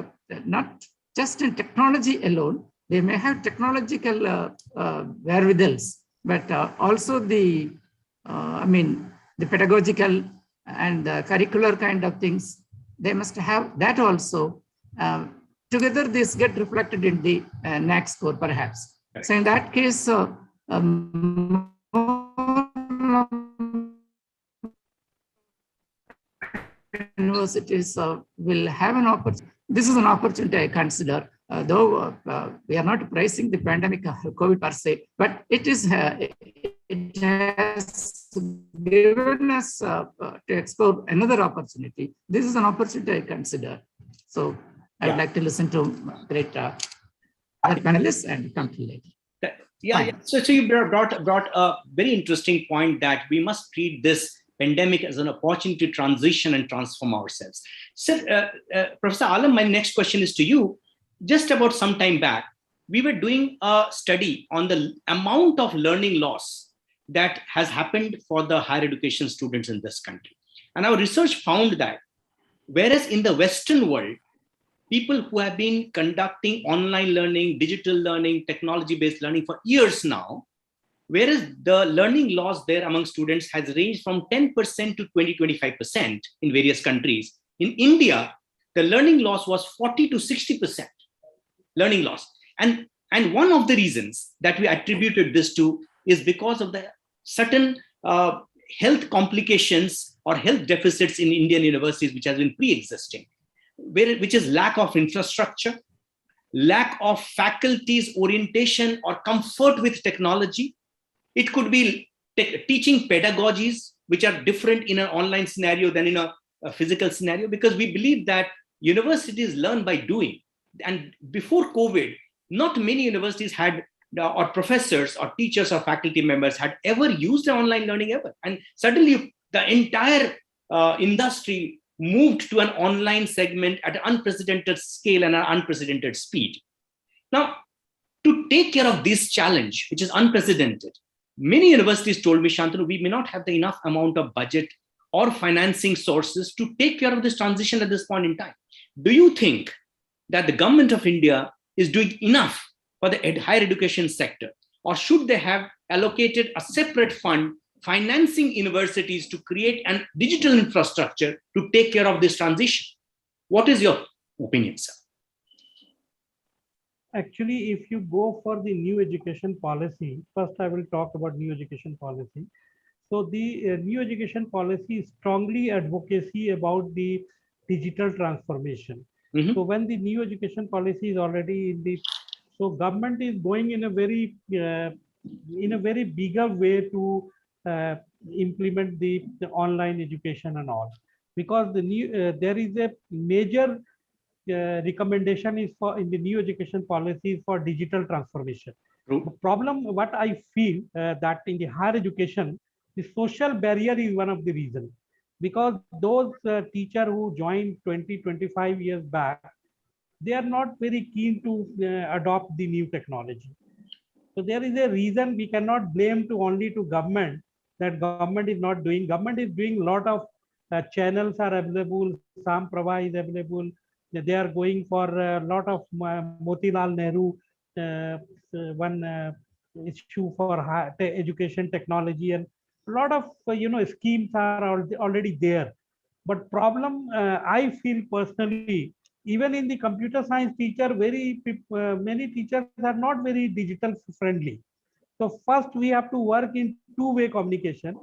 D: not just in technology alone. They may have technological wherewithals, but also the pedagogical and curricular kind of things. They must have that also. Together, this get reflected in the NAAC score, perhaps.
B: Right.
D: So in that case, universities will have an opportunity. This is an opportunity I consider, though we are not pricing the pandemic COVID per se, but it has given us to explore another opportunity. This is an opportunity I consider. So I would like to listen to great other panelists and come to later.
B: Yeah. So you brought a very interesting point that we must treat this pandemic as an opportunity to transition and transform ourselves. So, Professor Alam, my next question is to you. Just about some time back, we were doing a study on the amount of learning loss that has happened for the higher education students in this country. And our research found that whereas in the Western world, people who have been conducting online learning, digital learning, technology-based learning for years now, whereas the learning loss there among students has ranged from 10% to 20-25% in various countries. In India, the learning loss was 40 to 60% learning loss. And one of the reasons that we attributed this to is because of the certain health complications or health deficits in Indian universities, which has been pre-existing, which is lack of infrastructure, lack of faculty's orientation or comfort with technology. It could be teaching pedagogies which are different in an online scenario than in a physical scenario, because we believe that universities learn by doing. And before COVID, not many universities had, or professors or teachers or faculty members had ever used online learning ever. And suddenly the entire industry moved to an online segment at an unprecedented scale and an unprecedented speed. Now, to take care of this challenge, which is unprecedented, many universities told me, Shantanu, we may not have the enough amount of budget or financing sources to take care of this transition at this point in time. Do you think that the government of India is doing enough for the higher education sector, or should they have allocated a separate fund financing universities to create a digital infrastructure to take care of this transition? What is your opinion, sir?
C: Actually, if you go for the new education policy, first I will talk about new education policy. So the new education policy is strongly advocacy about the digital transformation.
B: Mm-hmm.
C: So when the new education policy is already in the, so government is going in a very bigger way to implement the online education and all, because the new there is a major recommendation is for in the new education policy for digital transformation.
B: True.
C: The problem, what I feel that in the higher education, the social barrier is one of the reasons, because those teachers who joined 20-25 years back, they are not very keen to adopt the new technology. So there is a reason. We cannot blame only to government that government is not doing. Government is doing a lot of channels are available. Samprabha is available. They are going for a lot of Motilal Nehru one issue for education technology, and a lot of schemes are already there. But problem I feel personally, even in the computer science teacher, many teachers are not very digital friendly. So first we have to work in two-way communication.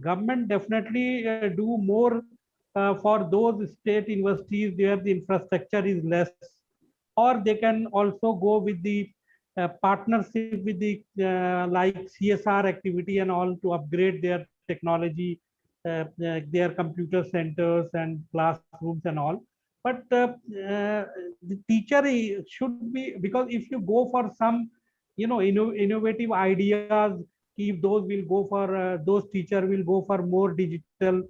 C: Government definitely do more for those state universities where the infrastructure is less, or they can also go with the partnership with the like CSR activity and all to upgrade their technology, their computer centers and classrooms and all. But the teacher should be, because if you go for some innovative ideas, if those will go for those teacher will go for more digital,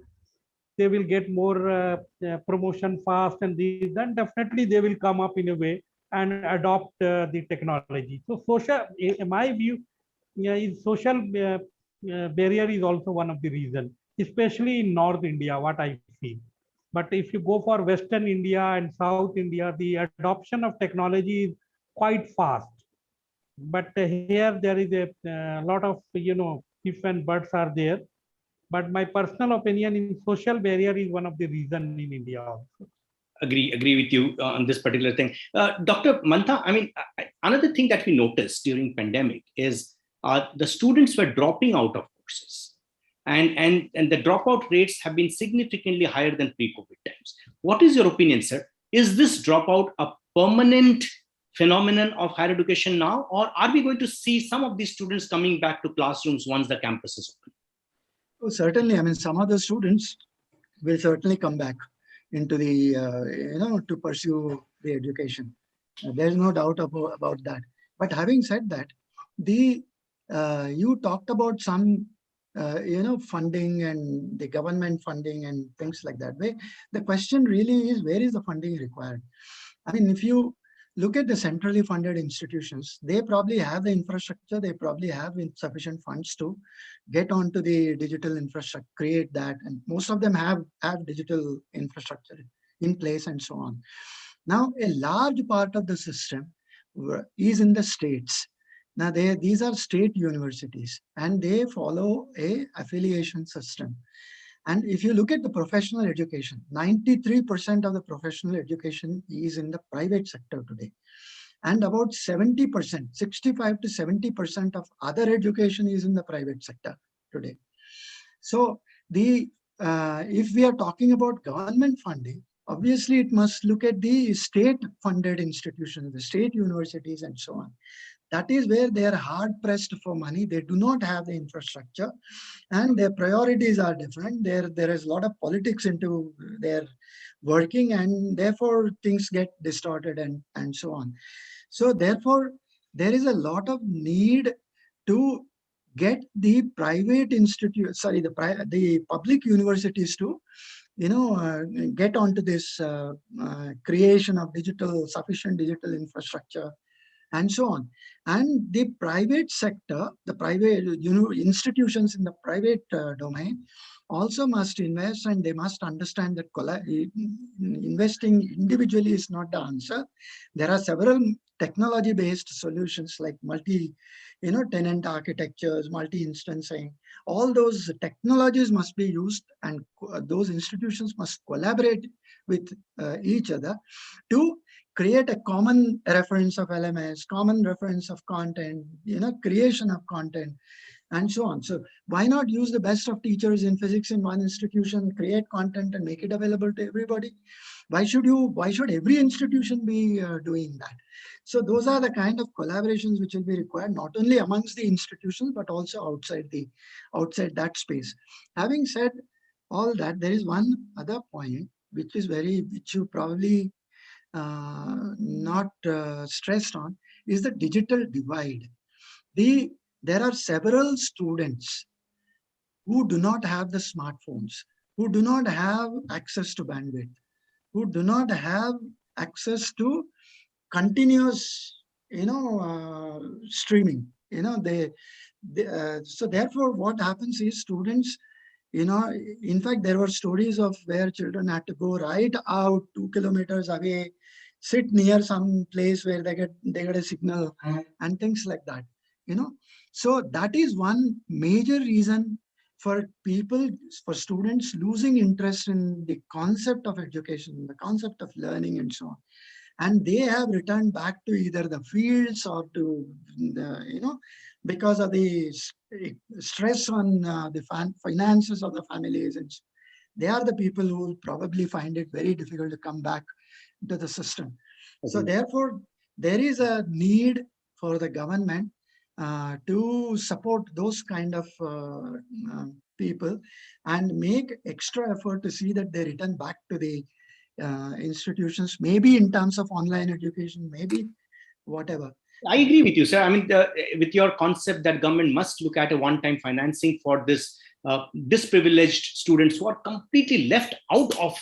C: they will get more promotion fast, and these, then definitely they will come up in a way and adopt the technology. So social, in my view, is social barrier is also one of the reason, especially in North India, what I feel. But if you go for Western India and South India, the adoption of technology is quite fast. But here there is a lot of, if and buts are there. But my personal opinion in social barrier is one of the reason in India also.
B: Agree with you on this particular thing. Dr. Mantha, I mean, another thing that we noticed during pandemic is the students were dropping out of courses. And the dropout rates have been significantly higher than pre-COVID times. What is your opinion, sir? Is this dropout a permanent phenomenon of higher education now, or are we going to see some of these students coming back to classrooms once the campus is open?
A: Oh, certainly, I mean, some of the students will certainly come back into the, to pursue the education. There's no doubt about that. But having said that, you talked about some, funding and the government funding and things like that. The question really is, where is the funding required? I mean, if you look at the centrally funded institutions, they probably have the infrastructure, they probably have sufficient funds to get onto the digital infrastructure, create that. And most of them have digital infrastructure in place and so on. Now, a large part of the system is in the states. Now, these are state universities and they follow a affiliation system. And if you look at the professional education, 93% of the professional education is in the private sector today. And about 70%, 65 to 70% of other education is in the private sector today. So if we are talking about government funding, obviously it must look at the state funded institutions, the state universities and so on. That is where they are hard pressed for money. They do not have the infrastructure and their priorities are different. There is a lot of politics into their working and therefore things get distorted and so on. So therefore, there is a lot of need to get the private institutes, the public universities to, get onto this creation of sufficient digital infrastructure and so on. And the private sector, the private institutions in the private domain also must invest, and they must understand that investing individually is not the answer. There are several technology-based solutions like tenant architectures, multi-instancing. All those technologies must be used, and those institutions must collaborate with each other to create a common reference of LMS, common reference of content, creation of content, and so on. So why not use the best of teachers in physics in one institution, create content and make it available to everybody? Why should every institution be doing that? So those are the kind of collaborations which will be required, not only amongst the institutions, but also outside that space. Having said all that, there is one other point, which you probably not stressed on, is the digital divide. There are several students who do not have the smartphones, who do not have access to bandwidth, who do not have access to continuous, streaming. So therefore, what happens is students, in fact, there were stories of where children had to go right out 2 kilometers away, sit near some place where they get a signal and things like that. So that is one major reason for students losing interest in the concept of education, the concept of learning and so on. And they have returned back to either the fields or to, because of the stress on the finances of the families. And they are the people who will probably find it very difficult to come back to the system. Okay. So therefore, there is a need for the government to support those kind of people and make extra effort to see that they return back to the institutions, maybe in terms of online education, maybe whatever.
B: I agree with you, sir. I mean, with your concept that government must look at a one-time financing for this disprivileged students who are completely left out of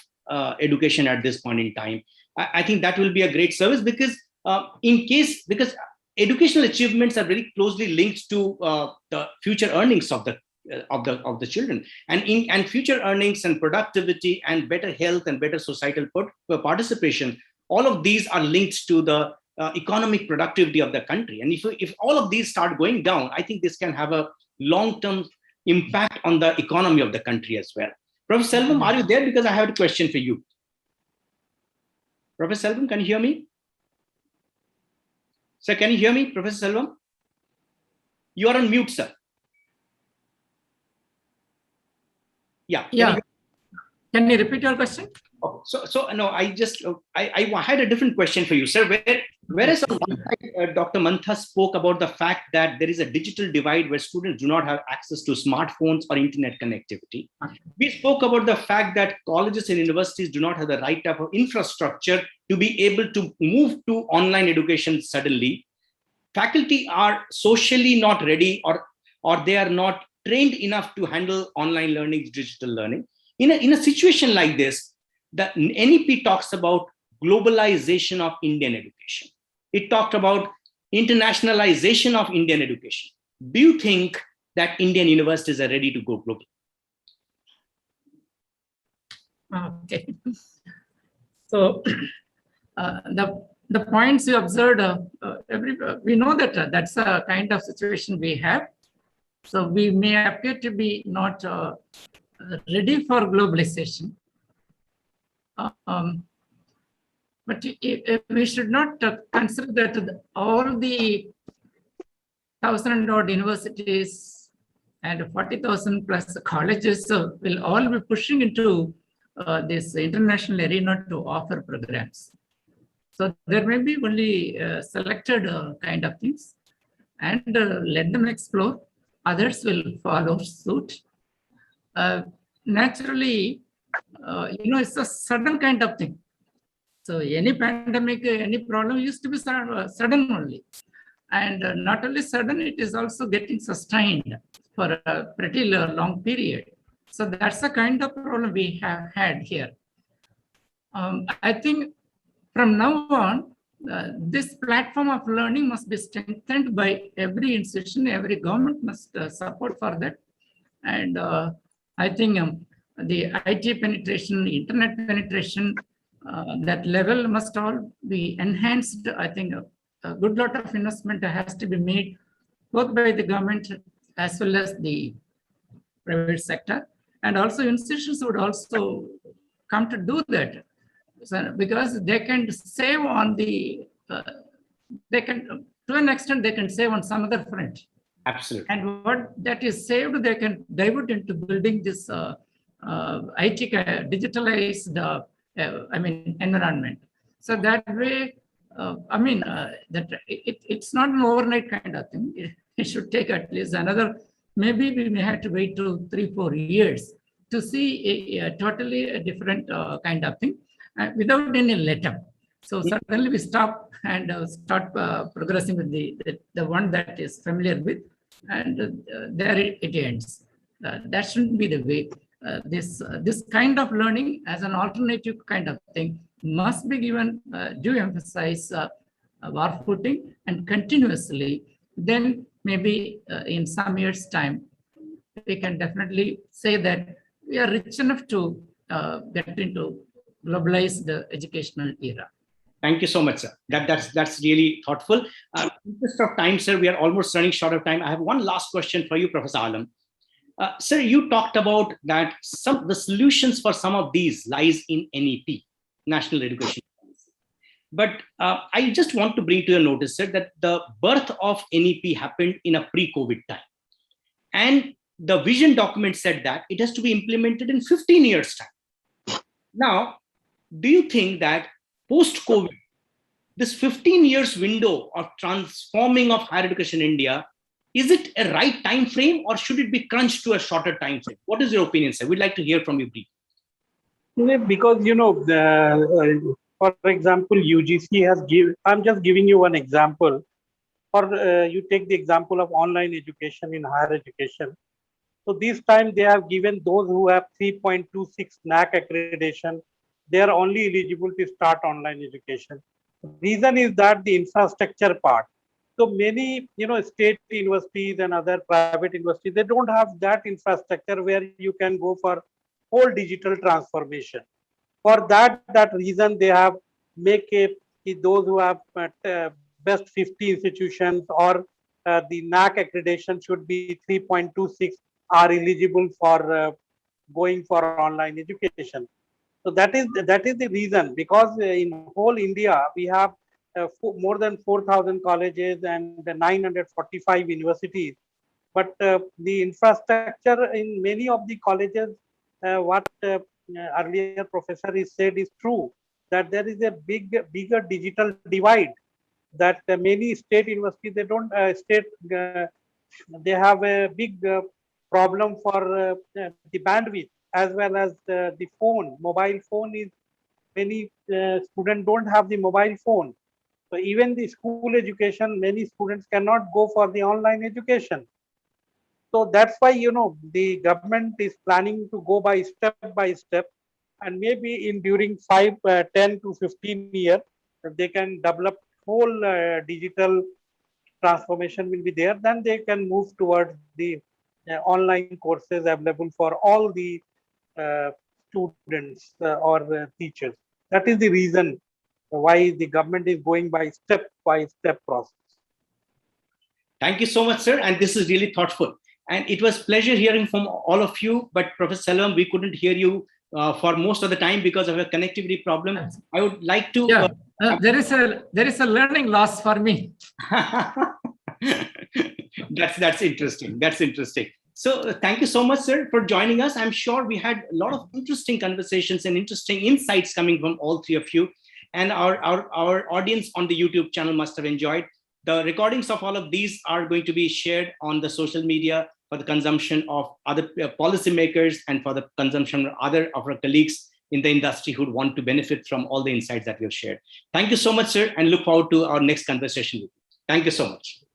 B: education at this point in time. I think that will be a great service because educational achievements are very closely linked to the future earnings of the of the children, and future earnings and productivity and better health and better societal participation. All of these are linked to the economic productivity of the country. And if all of these start going down, I think this can have a long-term impact on the economy of the country as well. Professor Selvam, are you there? Because I have a question for you. Professor Selvam, can you hear me? Sir, can you hear me, Professor Selvam? You are on mute, sir. Yeah.
D: Can you repeat your question?
B: Oh, so no, I had a different question for you, sir. Whereas Dr. Mantha spoke about the fact that there is a digital divide where students do not have access to smartphones or internet connectivity. We spoke about the fact that colleges and universities do not have the right type of infrastructure to be able to move to online education suddenly. Faculty are socially not ready, or they are not trained enough to handle online learning, digital learning. In a situation like this, the NEP talks about globalization of Indian education. It talked about internationalization of Indian education. Do you think that Indian universities are ready to go global?
D: Okay. So the points you observed, we know that that's a kind of situation we have. So we may appear to be not ready for globalization. But we should not consider that all the 1,000-odd universities and 40,000 plus colleges will all be pushing into this international arena to offer programs. So there may be only selected kind of things, and let them explore. Others will follow suit. Naturally, it's a sudden kind of thing. So any pandemic, any problem used to be sudden only. And not only sudden, it is also getting sustained for a pretty long period. So that's the kind of problem we have had here. I think from now on, this platform of learning must be strengthened by every institution, every government must support for that. And I think the IT penetration, internet penetration, that level must all be enhanced. I think a good lot of investment has to be made both by the government as well as the private sector. And also institutions would also come to do that. So, because they can save on the, they can, to an extent, they can save on some other front.
B: Absolutely.
D: And what that is saved, they can divert into building this IT digitalized, environment. So that way, it's not an overnight kind of thing. It should take at least another, maybe we may have to wait to 3-4 years to see a totally different kind of thing without any let-up. So suddenly we stop and start progressing with the one that is familiar with, and there it ends. That shouldn't be the way. This kind of learning as an alternative kind of thing must be given due emphasis, war footing, and continuously. Then maybe in some years' time, we can definitely say that we are rich enough to get into globalized educational era.
B: Thank you so much, sir. That's really thoughtful. In the interest of time, sir, we are almost running short of time. I have one last question for you, Professor Alam. Sir, you talked about that the solutions for some of these lies in NEP, National Education Policy. But I just want to bring to your notice, sir, that the birth of NEP happened in a pre-COVID time. And the vision document said that it has to be implemented in 15 years' time. Now, do you think that post-COVID, this 15 years window of transforming of higher education in India, is it a right time frame, or should it be crunched to a shorter time frame? What is your opinion, sir? We'd like to hear from you, please.
C: Because, for example, UGC has given, I'm just giving you one example. Or you take the example of online education in higher education. So this time they have given those who have 3.26 NAC accreditation, they are only eligible to start online education. Reason is that the infrastructure part, So many, state universities and other private universities, they don't have that infrastructure where you can go for whole digital transformation. For that reason, they have make those who have best 50 institutions or the NAC accreditation should be 3.26 are eligible for going for online education. So that is the reason, because in whole India we have more than 4,000 colleges and 945 universities. But the infrastructure in many of the colleges, what earlier professor is said is true, that there is a bigger digital divide, that many state universities, they don't they have a big problem for the bandwidth, as well as the mobile phone is, many students don't have the mobile phone. So even the school education, many students cannot go for the online education. So that's why, the government is planning to go by step, and maybe in during 10 to 15 years, they can develop whole digital transformation will be there. Then they can move towards the online courses available for all the students or teachers. That is the reason why the government is going by step process.
B: Thank you so much, sir. And this is really thoughtful. And it was pleasure hearing from all of you. But Professor Selvam, we couldn't hear you for most of the time because of a connectivity problem. I would like to.
E: Yeah, there is a learning loss for me.
B: That's interesting. That's interesting. So thank you so much, sir, for joining us. I'm sure we had a lot of interesting conversations and interesting insights coming from all three of you. And our audience on the YouTube channel must have enjoyed. The recordings of all of these are going to be shared on the social media for the consumption of other policymakers and for the consumption of other of our colleagues in the industry who would want to benefit from all the insights that we've shared. Thank you so much, sir, and look forward to our next conversation with you. Thank you so much.